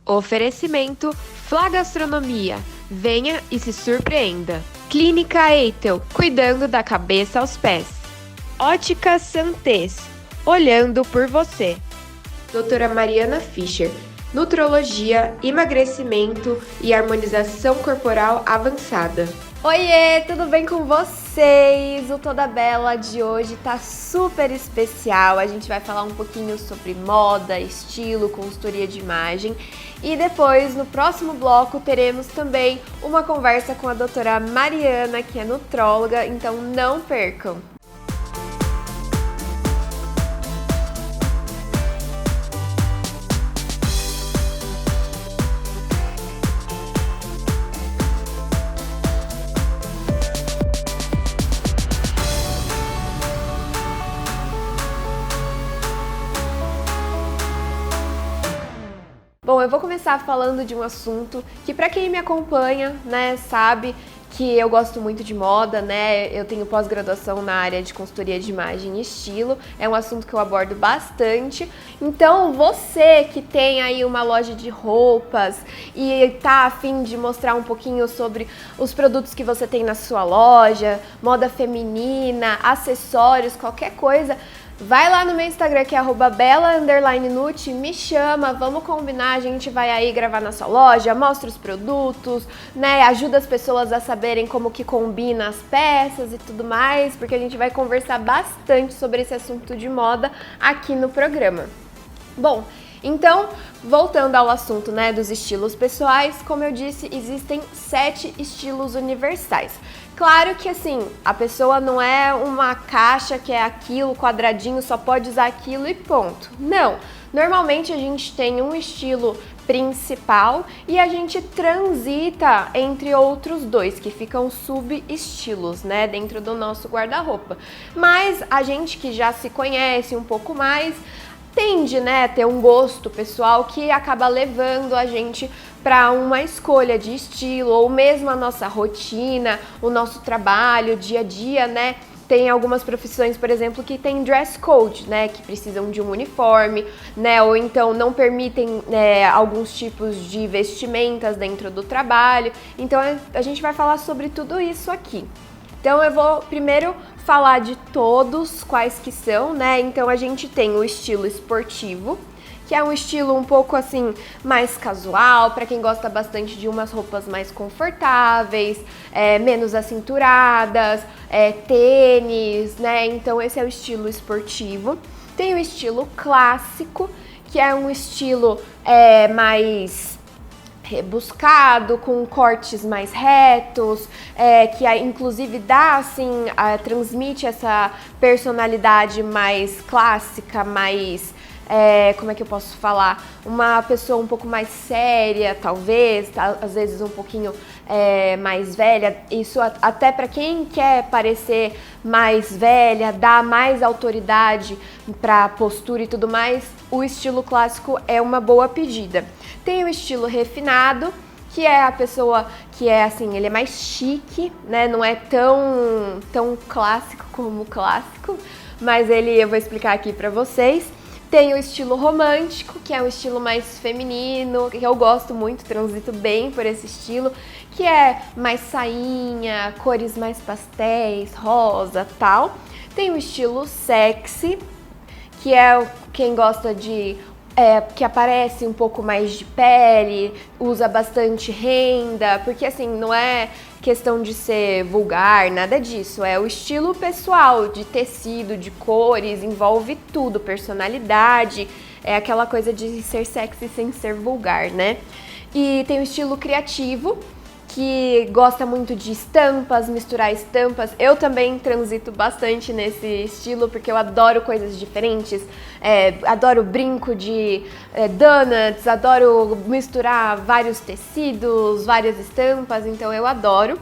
Oferecimento Flá Gastronomia. Venha e se surpreenda. Clínica Eitel, cuidando da cabeça aos pés. Ótica Santez, olhando por você. Doutora Mariana Fischer, nutrologia, emagrecimento e harmonização corporal avançada. Oiê, tudo bem com vocês? O Toda Bela de hoje tá super especial. A gente vai falar um pouquinho sobre moda, estilo, consultoria de imagem. E depois, no próximo bloco, teremos também uma conversa com a doutora Mariana, que é nutróloga, então não percam! Bom, eu vou começar falando de um assunto que para quem me acompanha, né, sabe que eu gosto muito de moda, né? Eu tenho pós-graduação na área de consultoria de imagem e estilo. É um assunto que eu abordo bastante. Então, você que tem aí uma loja de roupas e tá a fim de mostrar um pouquinho sobre os produtos que você tem na sua loja, moda feminina, acessórios, qualquer coisa, vai lá no meu Instagram, que é @bela_nut, me chama, vamos combinar, a gente vai aí gravar na sua loja, mostra os produtos, né, ajuda as pessoas a saberem como que combina as peças e tudo mais, porque a gente vai conversar bastante sobre esse assunto de moda aqui no programa. Bom, então, voltando ao assunto, né, dos estilos pessoais, como eu disse, existem 7 estilos universais. Claro que assim, a pessoa não é uma caixa que é aquilo, quadradinho, só pode usar aquilo e ponto. Não, normalmente a gente tem um estilo principal e a gente transita entre outros dois, que ficam sub-estilos, né, dentro do nosso guarda-roupa. Mas a gente que já se conhece um pouco mais, tende, né, a ter um gosto pessoal que acaba levando a gente para uma escolha de estilo, ou mesmo a nossa rotina, o nosso trabalho, o dia a dia, né? Tem algumas profissões, por exemplo, que tem dress code, né, que precisam de um uniforme, né, ou então não permitem, né, alguns tipos de vestimentas dentro do trabalho. Então a gente vai falar sobre tudo isso aqui. Então eu vou primeiro falar de todos quais que são, né? Então a gente tem o estilo esportivo, que é um estilo um pouco assim mais casual, para quem gosta bastante de umas roupas mais confortáveis, menos acinturadas, tênis, né? Então esse é o estilo esportivo. Tem o estilo clássico, que é um estilo mais rebuscado, com cortes mais retos, que inclusive dá assim, transmite essa personalidade mais clássica, mais como é que eu posso falar? Uma pessoa um pouco mais séria, talvez, às vezes um pouquinho mais velha. Isso até para quem quer parecer mais velha, dar mais autoridade para postura e tudo mais, o estilo clássico é uma boa pedida. Tem o estilo refinado, que é a pessoa que é assim, ele é mais chique, né? Não é tão clássico como o clássico, mas eu vou explicar aqui para vocês. Tem o estilo romântico, que é um estilo mais feminino, que eu gosto muito, transito bem por esse estilo, que é mais sainha, cores mais pastéis, rosa, tal. Tem o estilo sexy, que é quem gosta de que aparece um pouco mais de pele, usa bastante renda, porque assim, não é questão de ser vulgar, nada disso, é o estilo pessoal, de tecido, de cores, envolve tudo, personalidade, é aquela coisa de ser sexy sem ser vulgar, né? E tem o estilo criativo, que gosta muito de estampas, misturar estampas. Eu também transito bastante nesse estilo, porque eu adoro coisas diferentes, adoro brinco de donuts, adoro misturar vários tecidos, várias estampas, então eu adoro.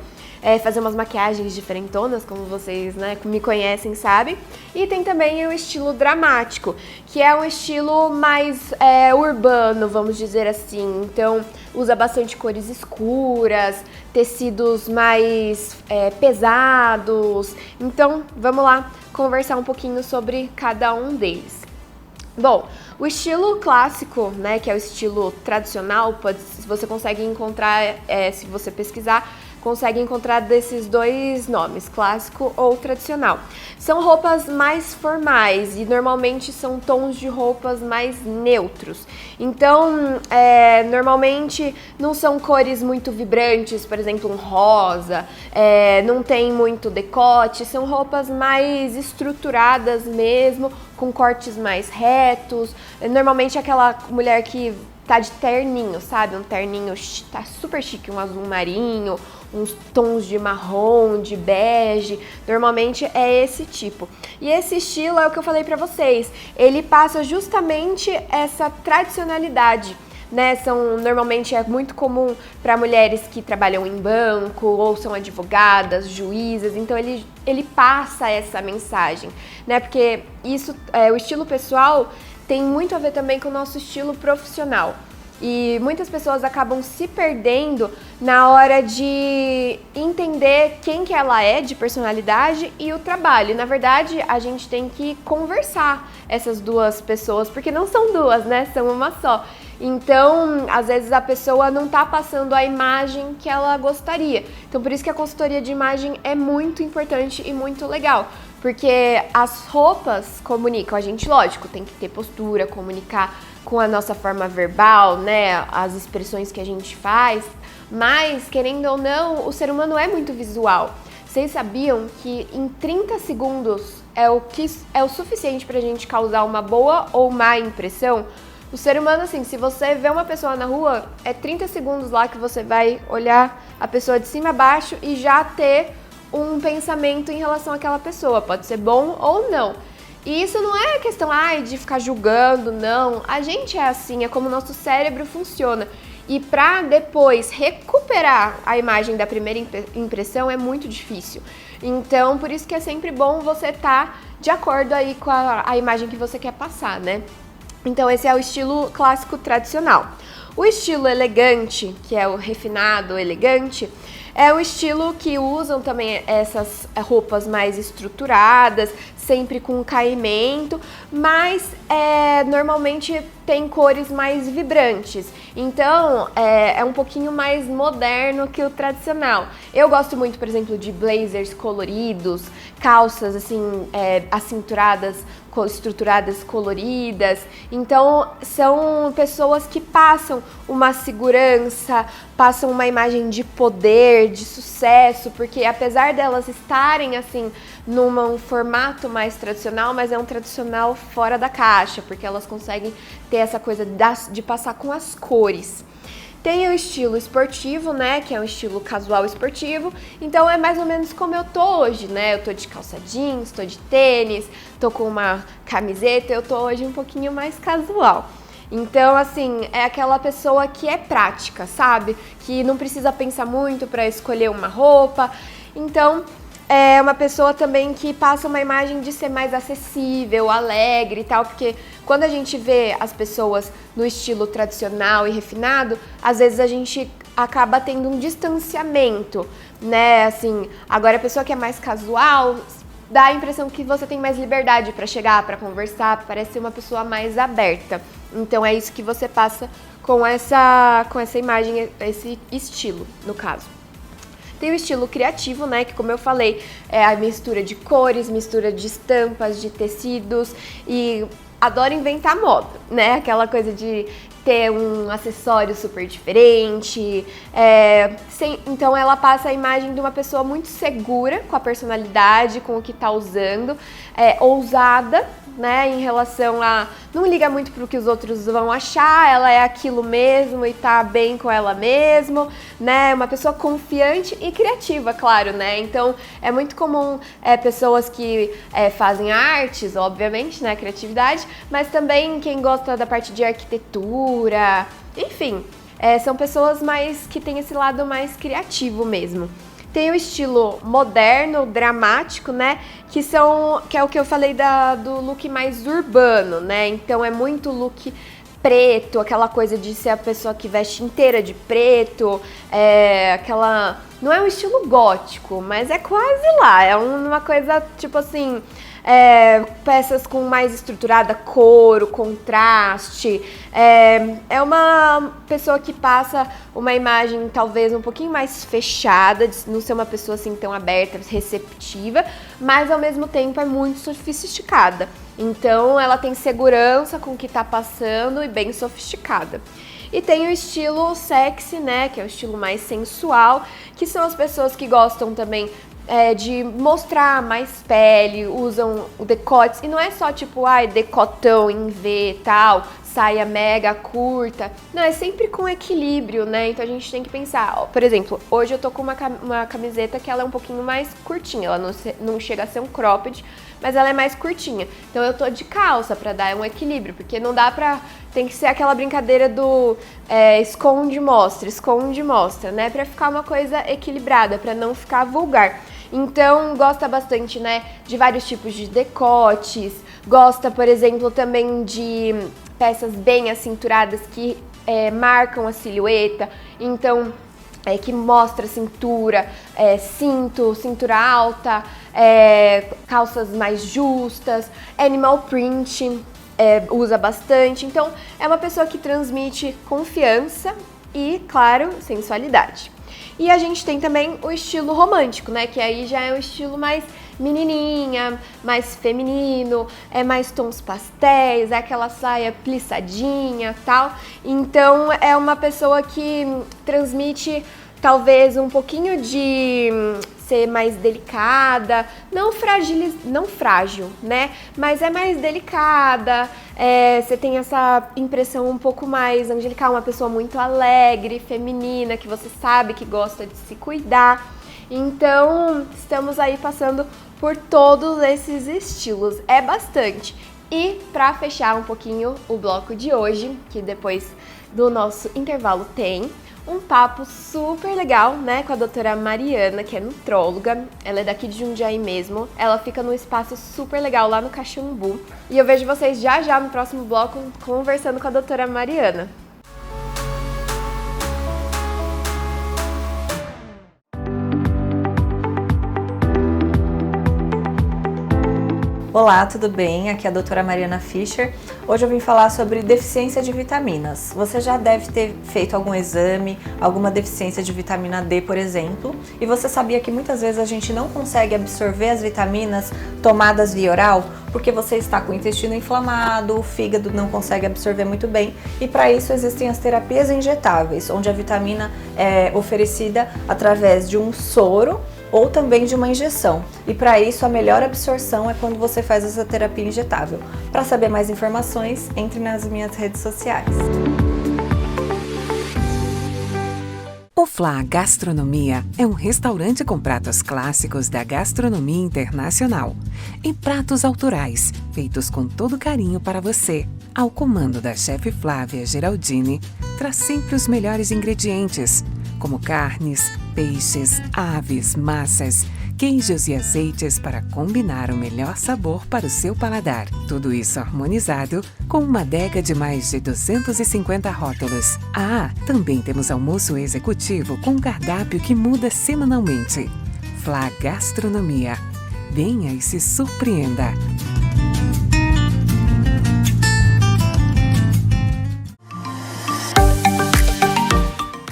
Fazer umas maquiagens diferentonas, como vocês, né, me conhecem, sabem. E tem também o estilo dramático, que é um estilo mais urbano, vamos dizer assim. Então, usa bastante cores escuras, tecidos mais pesados. Então, vamos lá conversar um pouquinho sobre cada um deles. Bom, O estilo clássico, né, que é o estilo tradicional, você consegue encontrar, se você pesquisar, consegue encontrar desses dois nomes, clássico ou tradicional. São roupas mais formais e normalmente são tons de roupas mais neutros. Então, normalmente não são cores muito vibrantes, por exemplo, um rosa, não tem muito decote, são roupas mais estruturadas mesmo, com cortes mais retos. Normalmente aquela mulher que tá de terninho, sabe? Um terninho tá super chique, um azul marinho, uns tons de marrom, de bege. Normalmente é esse tipo. E esse estilo é o que eu falei pra vocês. Ele passa justamente essa tradicionalidade, né? Normalmente é muito comum para mulheres que trabalham em banco ou são advogadas, juízas. Então ele passa essa mensagem, né? Porque isso, o estilo pessoal tem muito a ver também com o nosso estilo profissional. E muitas pessoas acabam se perdendo na hora de entender quem que ela é de personalidade e o trabalho. E, na verdade, a gente tem que conversar essas duas pessoas, porque não são duas, né? São uma só. Então, às vezes a pessoa não tá passando a imagem que ela gostaria. Então, por isso que a consultoria de imagem é muito importante e muito legal. Porque as roupas comunicam, a gente, lógico, tem que ter postura, comunicar com a nossa forma verbal, né, as expressões que a gente faz, mas, querendo ou não, o ser humano é muito visual. Vocês sabiam que em 30 segundos é o suficiente pra gente causar uma boa ou má impressão? O ser humano, assim, se você vê uma pessoa na rua, é 30 segundos lá que você vai olhar a pessoa de cima a baixo e já ter um pensamento em relação àquela pessoa, pode ser bom ou não. E isso não é questão de ficar julgando, não. A gente é assim, é como o nosso cérebro funciona. E para depois recuperar a imagem da primeira impressão é muito difícil. Então, por isso que é sempre bom você estar de acordo aí com a imagem que você quer passar, né? Então, esse é o estilo clássico tradicional. O estilo elegante, que é o refinado, elegante, é o estilo que usam também essas roupas mais estruturadas, sempre com caimento, mas normalmente tem cores mais vibrantes. Então, é um pouquinho mais moderno que o tradicional. Eu gosto muito, por exemplo, de blazers coloridos, calças assim, acinturadas, estruturadas, coloridas. Então, são pessoas que passam uma segurança, passam uma imagem de poder, de sucesso, porque apesar delas estarem assim num formato mais tradicional, mas é um tradicional fora da caixa, porque elas conseguem ter essa coisa de passar com as cores. Tem o estilo esportivo, né, que é um estilo casual esportivo, então é mais ou menos como eu tô hoje, né, eu tô de calça jeans, tô de tênis, tô com uma camiseta, eu tô hoje um pouquinho mais casual. Então, assim, é aquela pessoa que é prática, sabe, que não precisa pensar muito para escolher uma roupa, então é uma pessoa também que passa uma imagem de ser mais acessível, alegre e tal, porque quando a gente vê as pessoas no estilo tradicional e refinado, às vezes a gente acaba tendo um distanciamento, né? Assim, agora a pessoa que é mais casual dá a impressão que você tem mais liberdade para chegar, para conversar, parece ser uma pessoa mais aberta. Então é isso que você passa com essa imagem, esse estilo, no caso. Tem o estilo criativo, né, que como eu falei, é a mistura de cores, mistura de estampas, de tecidos e adoro inventar moda, né, aquela coisa de ter um acessório super diferente, então ela passa a imagem de uma pessoa muito segura com a personalidade, com o que tá usando, ousada, né, em relação a não liga muito pro que os outros vão achar, ela é aquilo mesmo e tá bem com ela mesmo, né, uma pessoa confiante e criativa, claro, né, então é muito comum pessoas que fazem artes, obviamente, né, criatividade, mas também quem gosta da parte de arquitetura, enfim, são pessoas mais que têm esse lado mais criativo mesmo. Tem o estilo moderno, dramático, né? Que é o que eu falei do look mais urbano, né? Então é muito look preto, aquela coisa de ser a pessoa que veste inteira de preto, não é um estilo gótico, mas é quase lá, é uma coisa tipo assim, peças com mais estruturada, couro, contraste. É uma pessoa que passa uma imagem talvez um pouquinho mais fechada, de não ser uma pessoa assim tão aberta, receptiva, mas ao mesmo tempo é muito sofisticada. Então ela tem segurança com o que tá passando e bem sofisticada. E tem o estilo sexy, né, que é o estilo mais sensual, que são as pessoas que gostam também de mostrar mais pele, usam o decotes, e não é só tipo, decotão em V e tal, saia mega curta, não, é sempre com equilíbrio, né, então a gente tem que pensar, por exemplo, hoje eu tô com uma camiseta que ela é um pouquinho mais curtinha, ela não chega a ser um cropped, mas ela é mais curtinha, então eu tô de calça pra dar um equilíbrio, porque não dá pra, tem que ser aquela brincadeira do esconde e mostra, né, pra ficar uma coisa equilibrada, pra não ficar vulgar. Então, gosta bastante, né, de vários tipos de decotes, gosta, por exemplo, também de peças bem acinturadas que marcam a silhueta, então, que mostra a cintura, cintura alta, calças mais justas, animal print, usa bastante. Então, é uma pessoa que transmite confiança e, claro, sensualidade. E a gente tem também o estilo romântico, né? Que aí já é um estilo mais menininha, mais feminino, mais tons pastéis, aquela saia plissadinha, tal. Então é uma pessoa que transmite talvez um pouquinho de ser mais delicada, não frágil, né? Mas é mais delicada, você tem essa impressão um pouco mais angelical, uma pessoa muito alegre, feminina, que você sabe que gosta de se cuidar. Então, estamos aí passando por todos esses estilos, é bastante. E para fechar um pouquinho o bloco de hoje, que depois do nosso intervalo tem um papo super legal, né, com a doutora Mariana, que é nutróloga. Ela é daqui de Jundiaí mesmo. Ela fica num espaço super legal lá no Caxambu. E eu vejo vocês já no próximo bloco conversando com a doutora Mariana. Olá, tudo bem? Aqui é a doutora Mariana Fischer. Hoje eu vim falar sobre deficiência de vitaminas. Você já deve ter feito algum exame, alguma deficiência de vitamina D, por exemplo, e você sabia que muitas vezes a gente não consegue absorver as vitaminas tomadas via oral porque você está com o intestino inflamado, o fígado não consegue absorver muito bem, e para isso existem as terapias injetáveis, onde a vitamina é oferecida através de um soro ou também de uma injeção. E para isso a melhor absorção é quando você faz essa terapia injetável. Para saber mais informações, entre nas minhas redes sociais. O Flá Gastronomia é um restaurante com pratos clássicos da gastronomia internacional e pratos autorais, feitos com todo carinho para você. Ao comando da chefe Flávia Geraldini, traz sempre os melhores ingredientes, como carnes, peixes, aves, massas, queijos e azeites para combinar o melhor sabor para o seu paladar. Tudo isso harmonizado com uma adega de mais de 250 rótulos. Também temos almoço executivo com cardápio que muda semanalmente. Flá Gastronomia. Venha e se surpreenda!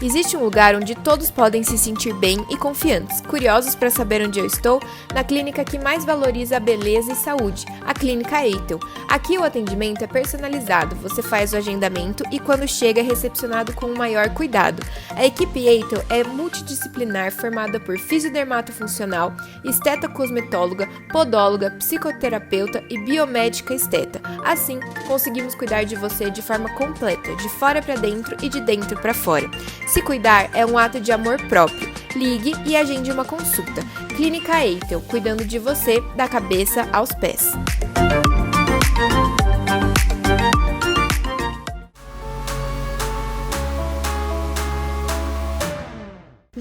Existe um lugar onde todos podem se sentir bem e confiantes, curiosos para saber onde eu estou? Na clínica que mais valoriza a beleza e saúde, a Clínica Eitel. Aqui o atendimento é personalizado, você faz o agendamento e quando chega é recepcionado com o maior cuidado. A equipe Eitel é multidisciplinar, formada por fisiodermatofuncional, estetocosmetóloga, podóloga, psicoterapeuta e biomédica esteta. Assim, conseguimos cuidar de você de forma completa, de fora para dentro e de dentro para fora. Se cuidar é um ato de amor próprio. Ligue e agende uma consulta. Clínica Eitel, cuidando de você da cabeça aos pés.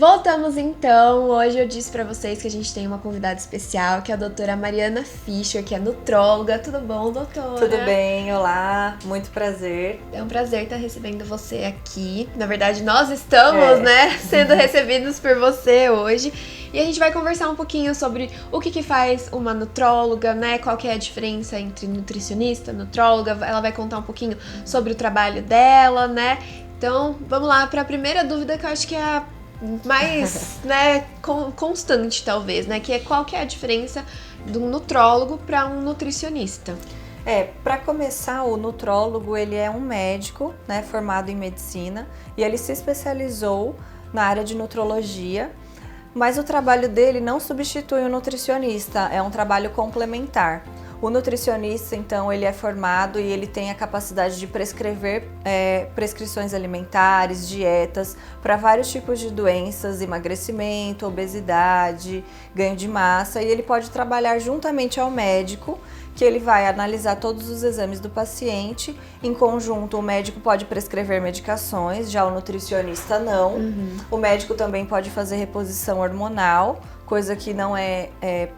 Voltamos então. Hoje eu disse pra vocês que a gente tem uma convidada especial, que é a doutora Mariana Fischer, que é nutróloga. Tudo bom, doutora? Tudo bem, olá, muito prazer. É um prazer estar recebendo você aqui. Na verdade, nós estamos, né, sendo recebidos por você hoje. E a gente vai conversar um pouquinho sobre o que faz uma nutróloga, né? Qual que é a diferença entre nutricionista, nutróloga. Ela vai contar um pouquinho sobre o trabalho dela, né? Então, vamos lá para a primeira dúvida, que eu acho que é a mais, né, constante talvez, né? Que é qual que é a diferença de um nutrólogo para um nutricionista? Para começar, o nutrólogo, ele é um médico, né, formado em medicina, e ele se especializou na área de nutrologia, mas o trabalho dele não substitui o nutricionista, é um trabalho complementar. O nutricionista, então, ele é formado e ele tem a capacidade de prescrever prescrições alimentares, dietas, para vários tipos de doenças, emagrecimento, obesidade, ganho de massa, e ele pode trabalhar juntamente ao médico, que ele vai analisar todos os exames do paciente. Em conjunto, o médico pode prescrever medicações, já o nutricionista não. O médico também pode fazer reposição hormonal, coisa que não é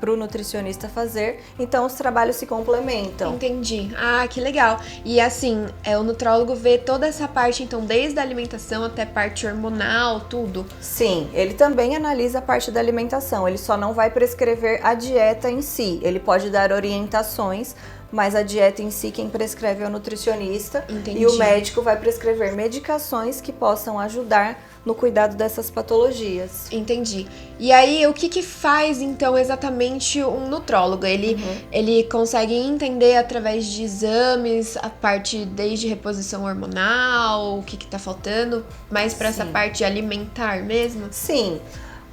para o nutricionista fazer. Então, os trabalhos se complementam. Entendi. Ah, que legal. E assim, o nutrólogo vê toda essa parte, então, desde a alimentação até parte hormonal, tudo? Sim, ele também analisa a parte da alimentação. Ele só não vai prescrever a dieta em si. Ele pode dar orientações, mas a dieta em si quem prescreve é o nutricionista. Entendi. E o médico vai prescrever medicações que possam ajudar no cuidado dessas patologias. Entendi. E aí, o que faz, então, exatamente um nutrólogo? Ele consegue entender através de exames a parte desde reposição hormonal, o que tá faltando, mais para essa parte alimentar mesmo? Sim.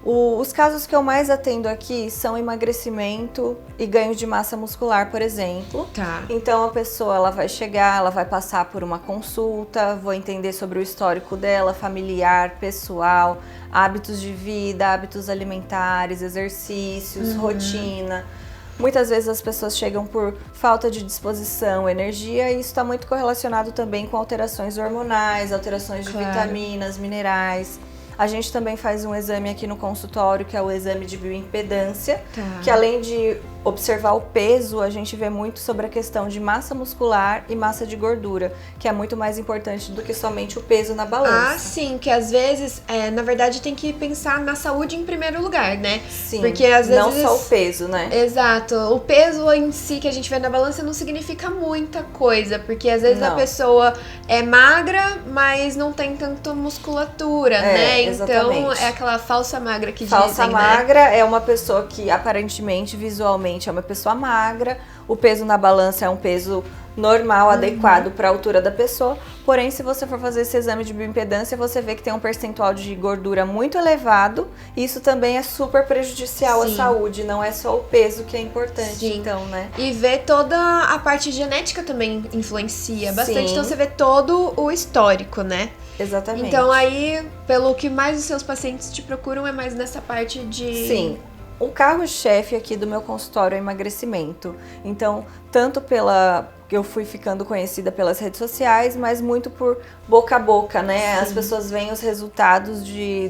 Os casos que eu mais atendo aqui são emagrecimento e ganho de massa muscular, por exemplo. Tá. Então a pessoa ela vai chegar, ela vai passar por uma consulta, vou entender sobre o histórico dela, familiar, pessoal, hábitos de vida, hábitos alimentares, exercícios, rotina. Muitas vezes as pessoas chegam por falta de disposição, energia, e isso está muito correlacionado também com alterações hormonais, alterações de vitaminas, minerais. A gente também faz um exame aqui no consultório, que é o exame de bioimpedância, que além de observar o peso, a gente vê muito sobre a questão de massa muscular e massa de gordura, que é muito mais importante do que somente o peso na balança. Ah, sim, que às vezes, na verdade, tem que pensar na saúde em primeiro lugar, né? Sim, porque às vezes não só o peso, né? Exato. O peso em si que a gente vê na balança não significa muita coisa, porque às vezes a pessoa é magra, mas não tem tanta musculatura, né? Exatamente. Então é aquela falsa magra que falsa dizem, magra né? É uma pessoa que aparentemente, visualmente, é uma pessoa magra. O peso na balança é um peso normal, adequado para a altura da pessoa. Porém, se você for fazer esse exame de bioimpedância, você vê que tem um percentual de gordura muito elevado. Isso também é super prejudicial à saúde, não é só o peso que é importante, então, né? E ver toda a parte genética também influencia bastante. Sim. Então você vê todo o histórico, né? Exatamente. Então aí, pelo que mais os seus pacientes te procuram, é mais nessa parte de... Sim. O carro-chefe aqui do meu consultório é emagrecimento. Então, tanto eu fui ficando conhecida pelas redes sociais, mas muito por boca a boca, né? As pessoas veem os resultados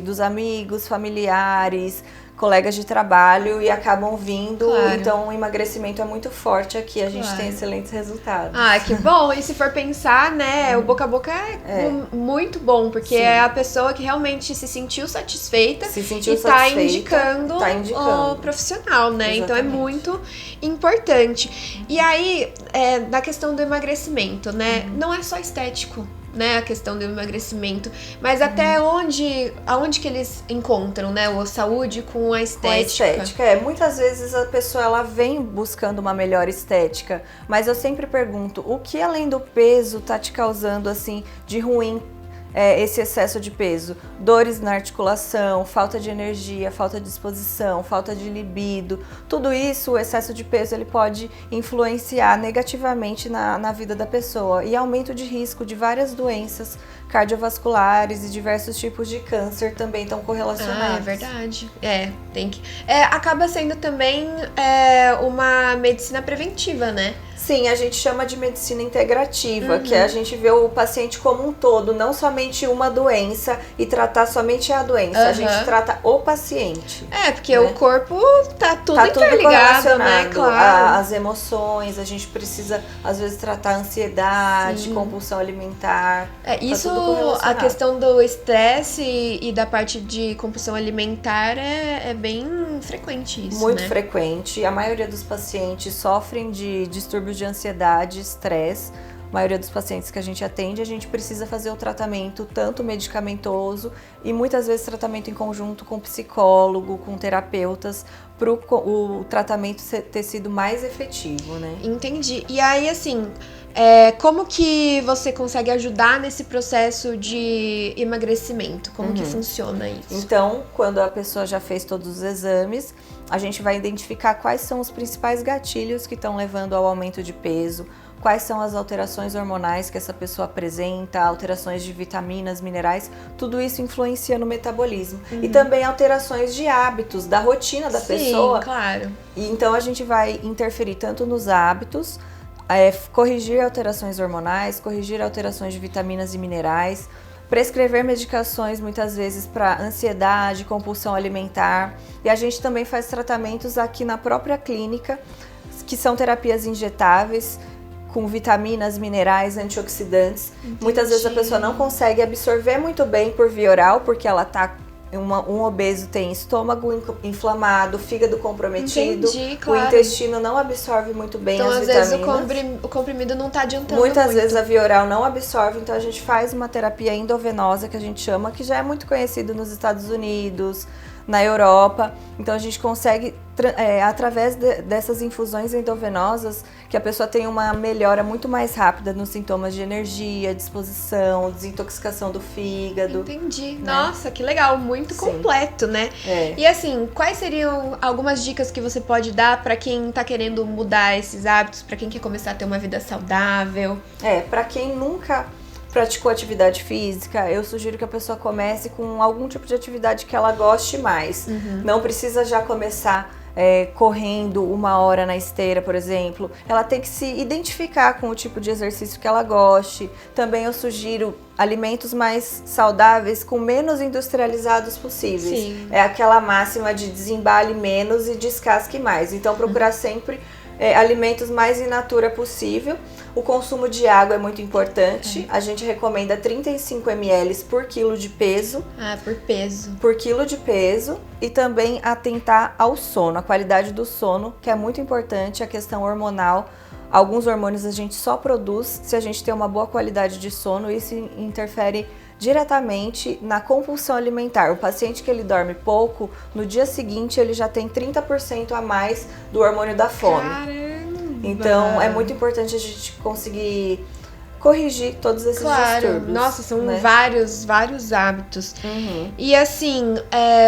dos amigos, familiares, colegas de trabalho e acabam vindo. Então o emagrecimento é muito forte aqui, a gente tem excelentes resultados. Ah, que bom! E se for pensar, né, o boca a boca é muito bom, porque é a pessoa que realmente se sentiu satisfeita e tá indicando o profissional, né? Exatamente. Então é muito importante. E aí, na questão do emagrecimento, né, não é só estético, né, a questão do emagrecimento, mas até aonde que eles encontram, né, a saúde com a estética. Com a estética, muitas vezes a pessoa ela vem buscando uma melhor estética, mas eu sempre pergunto, o que além do peso tá te causando assim de ruim? Esse excesso de peso, dores na articulação, falta de energia, falta de disposição, falta de libido, tudo isso, o excesso de peso, ele pode influenciar negativamente na vida da pessoa e aumento de risco de várias doenças cardiovasculares e diversos tipos de câncer também estão correlacionados. Ah, é verdade. Tem que... acaba sendo também uma medicina preventiva, né? Sim, a gente chama de medicina integrativa, que a gente vê o paciente como um todo, não somente uma doença e tratar somente a doença, a gente trata o paciente. Porque o corpo tá tudo Tá tudo interligado, né? correlacionado, Claro. as emoções, a gente precisa às vezes tratar ansiedade, compulsão alimentar. Isso, tudo correlacionado. a questão do estresse e da parte de compulsão alimentar é bem frequente isso, Muito né? frequente. A maioria dos pacientes sofrem de distúrbios de ansiedade, estresse. A maioria dos pacientes que a gente atende, a gente precisa fazer o tratamento tanto medicamentoso e muitas vezes tratamento em conjunto com psicólogo, com terapeutas, para o tratamento ter sido mais efetivo, né? Entendi. E aí, assim, como que você consegue ajudar nesse processo de emagrecimento? Como que funciona isso? Então, quando a pessoa já fez todos os exames, a gente vai identificar quais são os principais gatilhos que estão levando ao aumento de peso, quais são as alterações hormonais que essa pessoa apresenta, alterações de vitaminas, minerais, tudo isso influencia no metabolismo. E também alterações de hábitos, da rotina da pessoa. Sim, claro. E então a gente vai interferir tanto nos hábitos, corrigir alterações hormonais, corrigir alterações de vitaminas e minerais, prescrever medicações muitas vezes para ansiedade, compulsão alimentar. E a gente também faz tratamentos aqui na própria clínica, que são terapias injetáveis, com vitaminas, minerais, antioxidantes. Muitas vezes a pessoa não consegue absorver muito bem por via oral, porque ela tá um obeso tem estômago inflamado, fígado comprometido, Entendi, claro. o intestino não absorve muito bem Então, as às vitaminas. vezes, o comprimido não tá adiantando Muitas muito. vezes a via oral não absorve, então a gente faz uma terapia endovenosa, que a gente chama, que já é muito conhecido nos Estados Unidos, na Europa. Então a gente consegue, através dessas infusões endovenosas, que a pessoa tenha uma melhora muito mais rápida nos sintomas de energia, disposição, desintoxicação do fígado. Entendi. Né? Nossa, que legal. Muito Sim. completo, né? E assim, quais seriam algumas dicas que você pode dar para quem tá querendo mudar esses hábitos, para quem quer começar a ter uma vida saudável? Para quem nunca praticou atividade física, eu sugiro que a pessoa comece com algum tipo de atividade que ela goste mais. Não precisa já começar correndo 1 hora na esteira, por exemplo. Ela tem que se identificar com o tipo de exercício que ela goste. Também eu sugiro alimentos mais saudáveis, com menos industrializados possíveis. Sim. É aquela máxima de desembale menos e descasque mais. Então procurar sempre alimentos mais in natura possível. O consumo de água é muito importante. A gente recomenda 35 ml por quilo de peso. Por peso. Por quilo de peso. E também atentar ao sono, a qualidade do sono, que é muito importante, a questão hormonal. Alguns hormônios a gente só produz se a gente tem uma boa qualidade de sono, e isso interfere diretamente na compulsão alimentar. O paciente que ele dorme pouco, no dia seguinte ele já tem 30% a mais do hormônio da fome. Caramba! Então é muito importante a gente conseguir corrigir todos esses distúrbios. Nossa, são né? vários hábitos. E assim,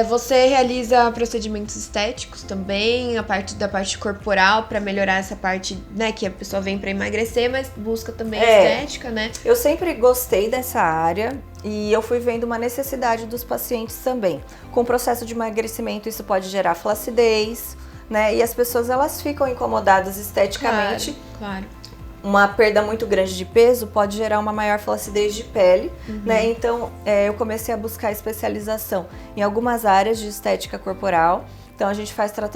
você realiza procedimentos estéticos também, da parte corporal, pra melhorar essa parte, né, que a pessoa vem pra emagrecer, mas busca também estética, né? Eu sempre gostei dessa área e eu fui vendo uma necessidade dos pacientes também. Com o processo de emagrecimento, isso pode gerar flacidez, né? E as pessoas, elas ficam incomodadas esteticamente. Claro. Uma perda muito grande de peso pode gerar uma maior flacidez de pele, né? Então, eu comecei a buscar especialização em algumas áreas de estética corporal. Então,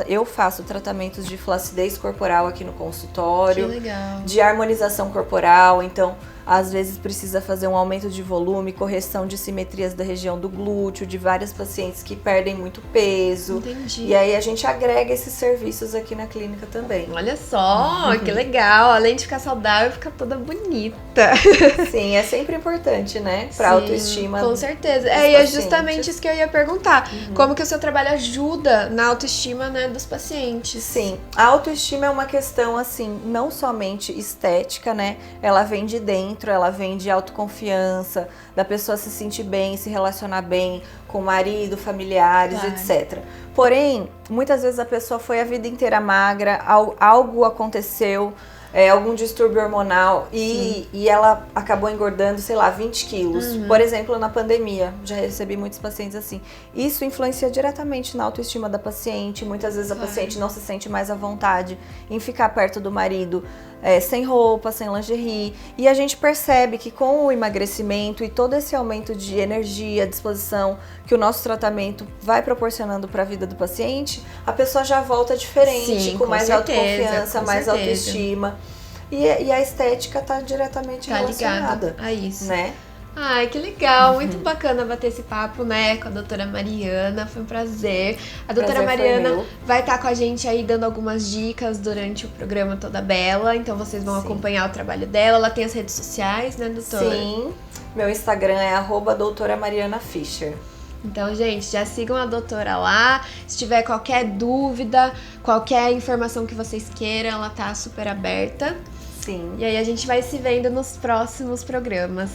eu faço tratamentos de flacidez corporal aqui no consultório. Que legal. De harmonização corporal. Então, às vezes precisa fazer um aumento de volume, correção de simetrias da região do glúteo, de várias pacientes que perdem muito peso. Entendi. E aí a gente agrega esses serviços aqui na clínica também. Olha só, que legal. Além de ficar saudável, fica toda bonita. Sim, é sempre importante, né? Pra Sim, autoestima. com certeza. dos E é pacientes. justamente isso que eu ia perguntar. Como que o seu trabalho ajuda na autoestima, né, dos pacientes? Sim, a autoestima é uma questão, assim, não somente estética, né? Ela vem de dentro, ela vem de autoconfiança, da pessoa se sentir bem, se relacionar bem com o marido, familiares, Claro. etc. Porém, muitas vezes a pessoa foi a vida inteira magra, algo aconteceu, algum distúrbio hormonal e ela acabou engordando, sei lá, 20 quilos. Por exemplo, na pandemia, já recebi muitos pacientes assim. Isso influencia diretamente na autoestima da paciente. Muitas vezes a paciente não se sente mais à vontade em ficar perto do marido, sem roupa, sem lingerie. E a gente percebe que com o emagrecimento e todo esse aumento de energia, disposição que o nosso tratamento vai proporcionando para a vida do paciente, a pessoa já volta diferente, com mais autoconfiança, mais autoestima. E a estética está diretamente relacionada a isso. Né? Ai, que legal, muito bacana bater esse papo, né, com a doutora Mariana, foi um prazer. A doutora Mariana vai estar com a gente aí dando algumas dicas durante o programa Toda Bela, então vocês vão acompanhar o trabalho dela. Ela tem as redes sociais, né, doutora? Sim, meu Instagram é @doutoramarianafischer. Então, gente, já sigam a doutora lá. Se tiver qualquer dúvida, qualquer informação que vocês queiram, ela tá super aberta. Sim. E aí a gente vai se vendo nos próximos programas.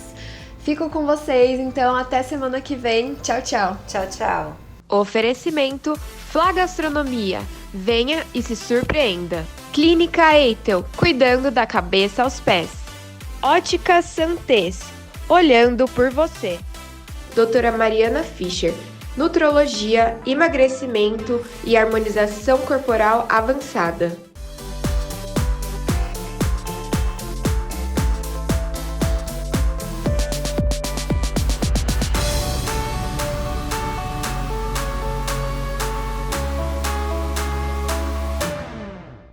Fico com vocês, então até semana que vem. Tchau, tchau. Tchau, tchau. Oferecimento Flá Gastronomia. Venha e se surpreenda. Clínica Eitel, cuidando da cabeça aos pés. Ótica Santés, olhando por você. Doutora Mariana Fischer, nutrologia, emagrecimento e harmonização corporal avançada.